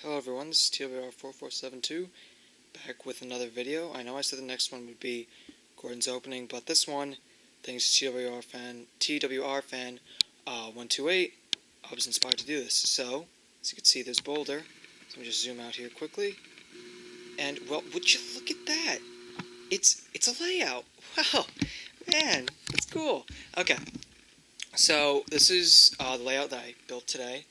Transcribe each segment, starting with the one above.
Hello everyone, this is TWR-4472, back with another video. I know I said the next one would be Gordon's opening, but this one, thanks to TWR fan 128, I was inspired to do this. So, as you can see, there's Boulder. So let me just zoom out here quickly. And, well, would you look at that? It's a layout. Wow, man, that's cool. Okay, so this is the layout that I built today.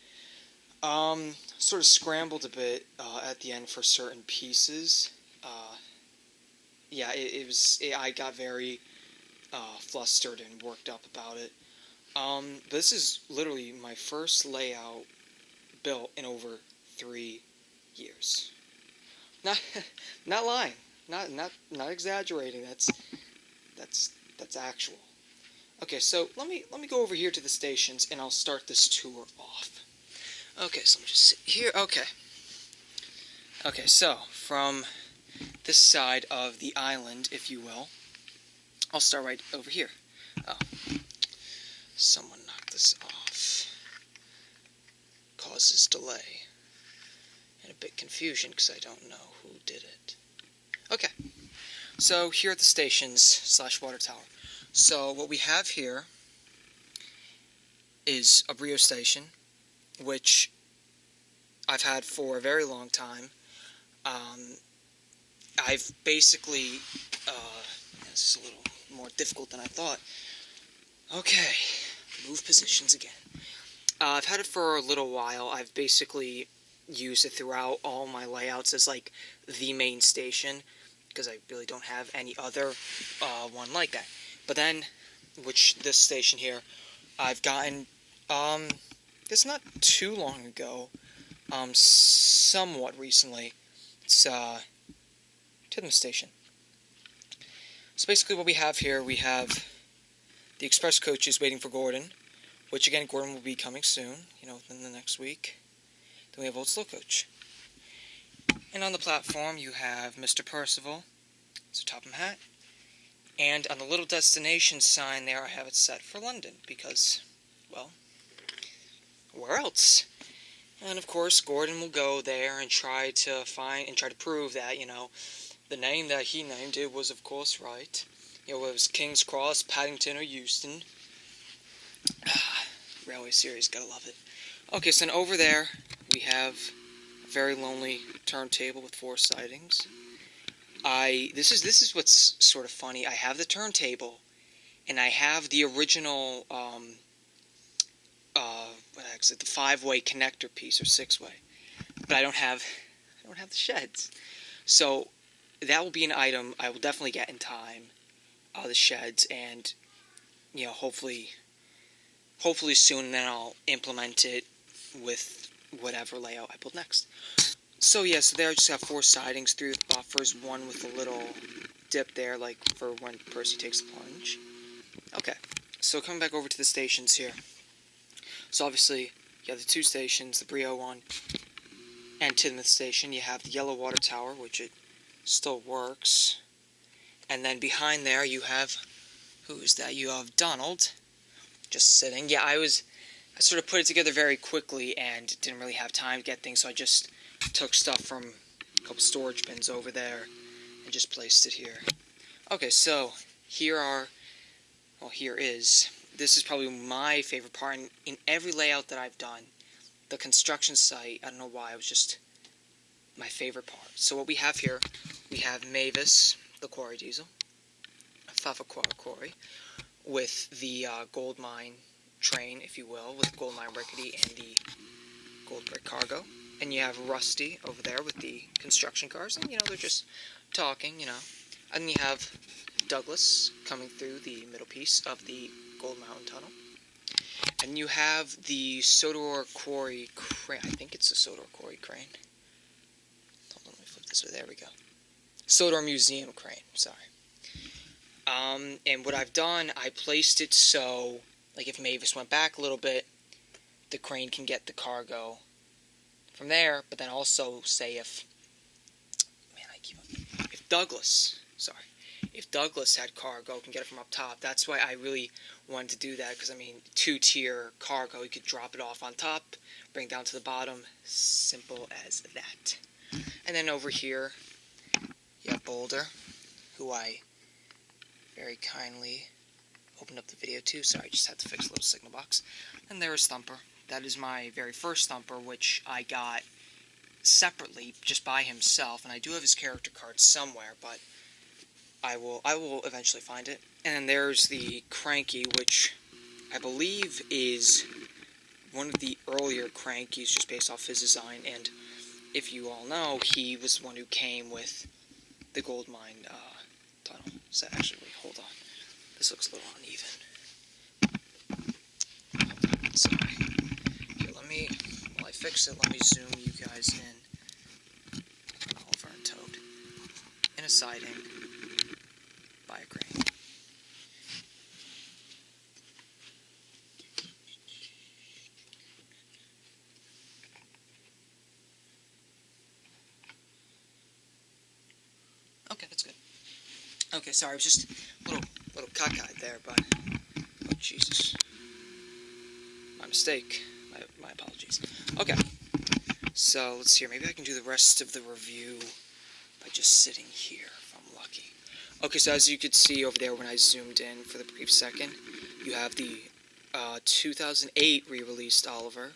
Sort of scrambled a bit at the end for certain pieces. Yeah, I got very flustered and worked up about it. This is literally my first layout built in over 3 years. Not lying. Not exaggerating. That's actual. Okay, so let me go over here to the stations and I'll start this tour off. Okay, so let me just sit here. Okay, so from this side of the island, if you will, I'll start right over here. Oh, someone knocked this off. Causes delay and a bit confusion because I don't know who did it. Okay, so here at the stations / water tower. So what we have here is a Brio station, which I've had for a very long time. I've basically, this is a little more difficult than I thought. Okay, move positions again. I've had it for a little while. I've basically used it throughout all my layouts as like the main station, because I really don't have any other one like that. But then, this station here, I've gotten, it's not too long ago, somewhat recently, it's, Tidham Station. So basically what we have here, we have the express coaches waiting for Gordon, which again, Gordon will be coming soon, within the next week. Then we have Old Slow Coach. And on the platform, you have Mr. Percival, so Topham Hatt. And on the little destination sign there, I have it set for London, because, well, where else? And of course, Gordon will go there and try to prove that, the name that he named it was of course right. It was King's Cross, Paddington, or Euston. Railway series, gotta love it. Okay, so then over there, we have a very lonely turntable with 4 sidings. This is what's sort of funny. I have the turntable, and I have the original, the 5-way connector piece, or 6-way, but I don't have the sheds. So that will be an item I will definitely get in time, the sheds, and hopefully soon. Then I'll implement it with whatever layout I build next. So yeah, so there I just have 4 sidings, 3 with buffers, 1 with a little dip there, like for when Percy takes the plunge. Okay, so coming back over to the stations here. So obviously, you have the 2 stations, the Brio one, and Tidmouth Station. You have the Yellow Water Tower, which it still works. And then behind there, you have, who is that? You have Donald, just sitting. Yeah, I sort of put it together very quickly and didn't really have time to get things, so I just took stuff from a couple storage bins over there and just placed it here. Okay, so this is probably my favorite part in every layout that I've done. The construction site, I don't know why, it was just my favorite part. So what we have here, we have Mavis, the quarry diesel, Fafa quarry, with the gold mine train, if you will, with gold mine rickety and the gold brick cargo. And you have Rusty over there with the construction cars, and they're just talking, And then you have Douglas coming through the middle piece of the Gold Mountain Tunnel. And you have the Sodor Quarry crane. I think it's a Sodor Quarry crane. Hold on, let me flip this way. There we go. Sodor Museum crane, sorry. And what I've done, I placed it so, like if Mavis went back a little bit, the crane can get the cargo from there, but then also say if if Douglas had cargo, can get it from up top. That's why I really wanted to do that, because, I mean, 2-tier cargo, you could drop it off on top, bring it down to the bottom, simple as that. And then over here, you have Boulder, who I very kindly opened up the video to. Sorry, I just had to fix a little signal box. And there is Thumper. That is my very first Thumper, which I got separately, just by himself, and I do have his character card somewhere, but I will eventually find it. And then there's the Cranky, which I believe is one of the earlier Crankies, just based off his design, and if you all know, he was the one who came with the gold mine tunnel. So actually, wait, hold on. This looks a little uneven. Hold on, sorry. Here, while I fix it, let me zoom you guys in. Oliver and Toad. In a siding by a crane. Okay, that's good. Okay, sorry, I was just a little cockeyed there, but oh Jesus, my mistake. My apologies. Okay, so let's see here. Maybe I can do the rest of the review by just sitting here if I'm lucky. Okay, so as you could see over there when I zoomed in for the brief second, you have the 2008 re-released Oliver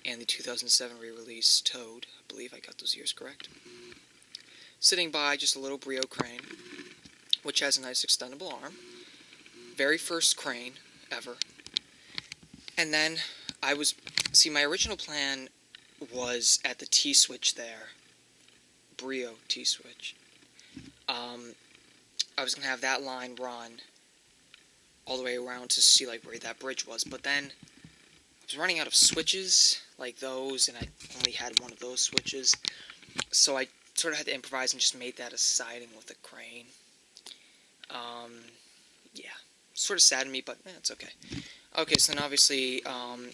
and the 2007 re-released Toad. I believe I got those years correct. Sitting by just a little Brio crane, which has a nice extendable arm. Very first crane ever. And then my original plan was at the T-switch there, Brio T-switch. I was going to have that line run all the way around to see like where that bridge was, but then I was running out of switches like those, and I only had one of those switches, so I sort of had to improvise and just made that a siding with a crane. Yeah, sort of saddened me, but it's okay. Okay, so then obviously,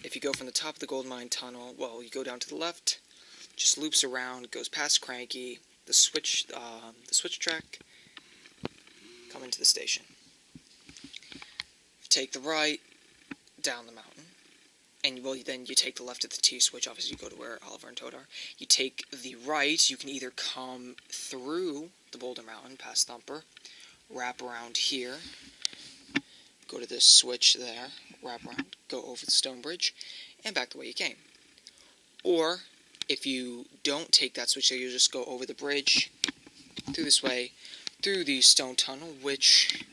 if you go from the top of the gold mine tunnel, well, you go down to the left, just loops around, goes past Cranky, the switch track, come into the station. Take the right, down the mountain, and then you take the left at the T-switch. Obviously, you go to where Oliver and Toad are. You take the right, you can either come through the Boulder Mountain, past Thumper, wrap around here, go to this switch there, wrap around, go over the stone bridge, and back the way you came. Or, if you don't take that switch there, you just go over the bridge, through this way, through the stone tunnel, which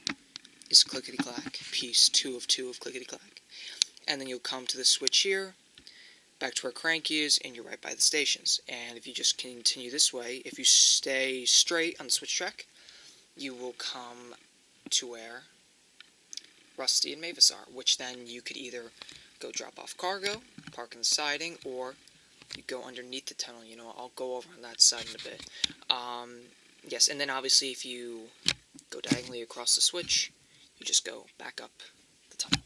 is Clickety-Clack, piece 2 of Clickety-Clack. And then you'll come to the switch here, back to where Cranky is, and you're right by the stations. And if you just continue this way, if you stay straight on the switch track, you will come to where Rusty and Mavis are, which then you could either go drop off cargo, park in the siding, or you go underneath the tunnel. You know, I'll go over on that side in a bit. Yes, and then obviously if you go diagonally across the switch, you just go back up the tunnel.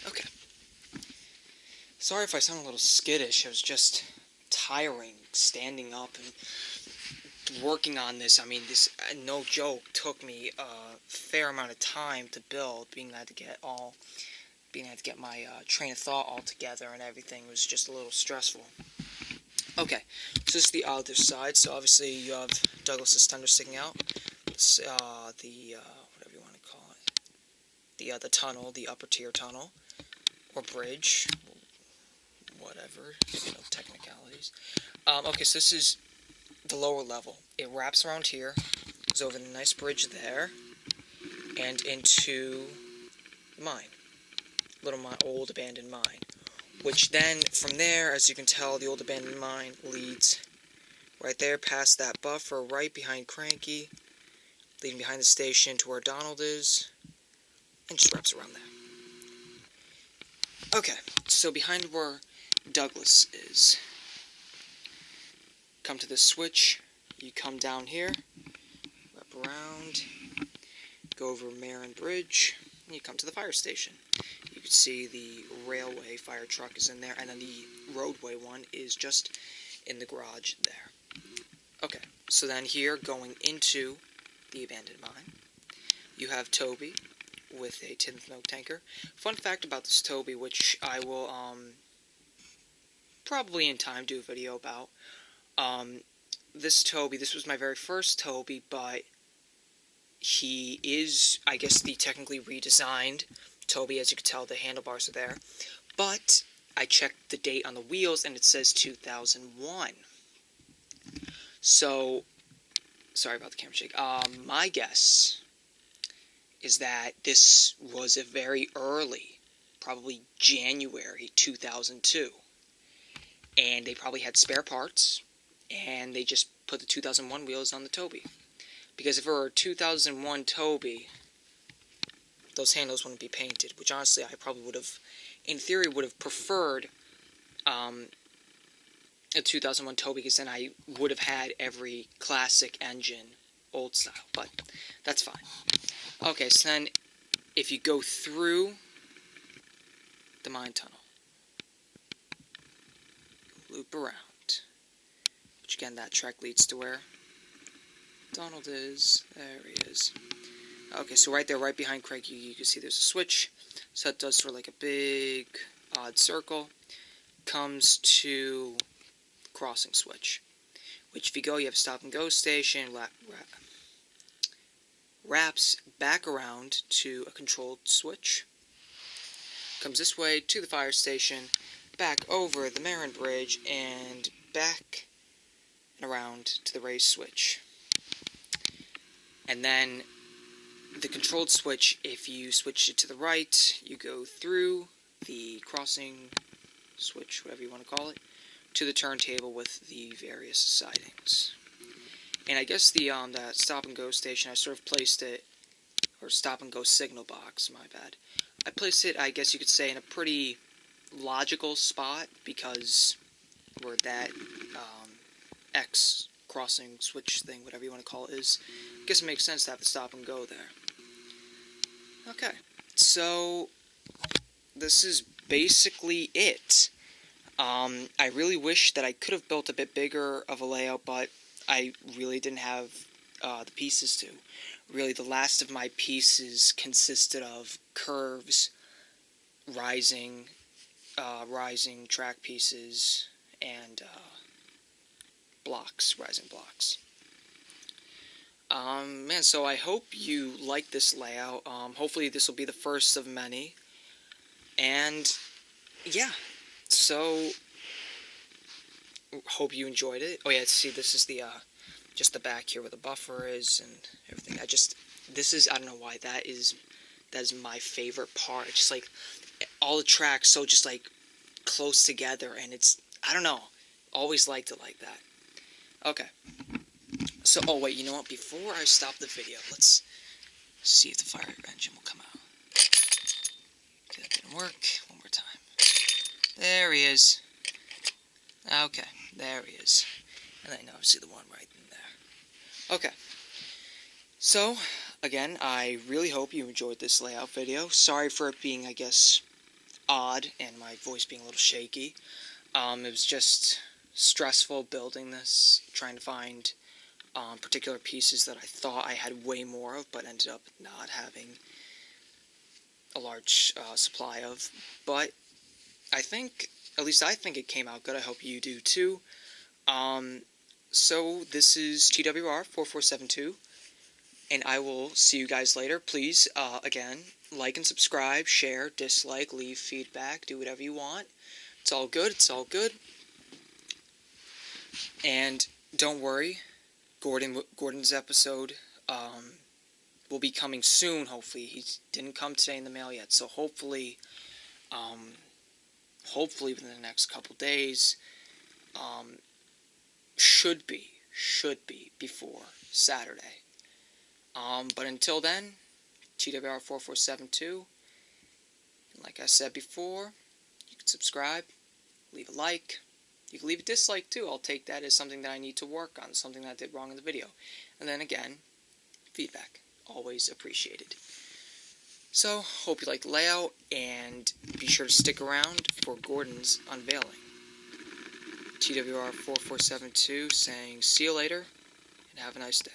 Okay. Sorry if I sound a little skittish. It was just tiring standing up and working on this. I mean, this, no joke, took me a fair amount of time to build, being that I had to get my train of thought all together and everything was just a little stressful. Okay, so this is the other side. So obviously you have Douglas's Thunder sticking out. It's, whatever you want to call it, the tunnel, the upper tier tunnel, or bridge, whatever, technicalities. Okay, so this is the lower level. It wraps around here, goes over the nice bridge there, and into the mine. Old abandoned mine. Which then, from there, as you can tell, the old abandoned mine leads right there past that buffer, right behind Cranky, leading behind the station to where Donald is, and just wraps around there. Okay, so behind where Douglas is, come to this switch, you come down here, wrap around, go over Marin Bridge, and you come to the fire station. You can see the railway fire truck is in there, and then the roadway one is just in the garage there. Okay, so then here, going into the abandoned mine. You have Toby with a tin milk tanker. Fun fact about this Toby, which I will probably in time do a video about. This Toby, this was my very first Toby, but he is, I guess, the technically redesigned Toby. As you can tell, the handlebars are there. But I checked the date on the wheels, and it says 2001. So, sorry about the camera shake. My guess is that this was a very early, probably January 2002. And they probably had spare parts, and they just put the 2001 wheels on the Toby. Because if it were a 2001 Toby, those handles wouldn't be painted, which honestly I probably would have, in theory, would have preferred a 2001 Toby, because then I would have had every classic engine, old style, but that's fine. Okay, so then if you go through the mine tunnel, loop around, which again, that track leads to where Donald is. There he is. Okay, so right there, right behind Craig, you can see there's a switch. So that does sort of like a big odd circle. Comes to crossing switch, which if you go, you have a stop and go station. Wraps back around to a controlled switch. Comes this way to the fire station, back over the Marin Bridge, and back and around to the race switch. And then the controlled switch, if you switch it to the right, you go through the crossing switch, whatever you want to call it, to the turntable with the various sidings. And I guess the that stop and go station, I sort of placed it, or stop and go signal box, my bad. I placed it, I guess you could say, in a pretty logical spot, because where that X crossing switch thing, whatever you want to call it, is, I guess it makes sense to have the stop and go there. Okay, so this is basically it. I really wish that I could have built a bit bigger of a layout, but I really didn't have the pieces to. Really, the last of my pieces consisted of curves, rising track pieces, and blocks, rising blocks. Man, so I hope you like this layout. Hopefully this will be the first of many. And, yeah. So, hope you enjoyed it. Oh yeah, see, this is the, just the back here where the buffer is and everything. I don't know why, that is my favorite part. It's just, like, all the tracks so just, like, close together, and it's, I don't know, always liked it like that. Okay. So, oh wait, you know what, before I stop the video, let's see if the fire engine will come out. Okay, that didn't work. One more time. There he is. Okay, there he is. And then obviously the one right in there. Okay. So, again, I really hope you enjoyed this layout video. Sorry for it being, I guess, odd and my voice being a little shaky. It was just stressful building this, trying to find particular pieces that I thought I had way more of, but ended up not having a large supply of. But I think, at least I think it came out good. I hope you do too. So this is TWR-4472, and I will see you guys later. Please, again, like and subscribe, share, dislike, leave feedback, do whatever you want. It's all good, it's all good. And don't worry, Gordon's episode will be coming soon, hopefully. He didn't come today in the mail yet, so hopefully within the next couple days, should be before Saturday. But until then, TWR-4472, and like I said before, you can subscribe, leave a like. You can leave a dislike too. I'll take that as something that I need to work on, something that I did wrong in the video. And then again, feedback. Always appreciated. So, hope you like the layout, and be sure to stick around for Gordon's unveiling. TWR-4472 saying see you later, and have a nice day.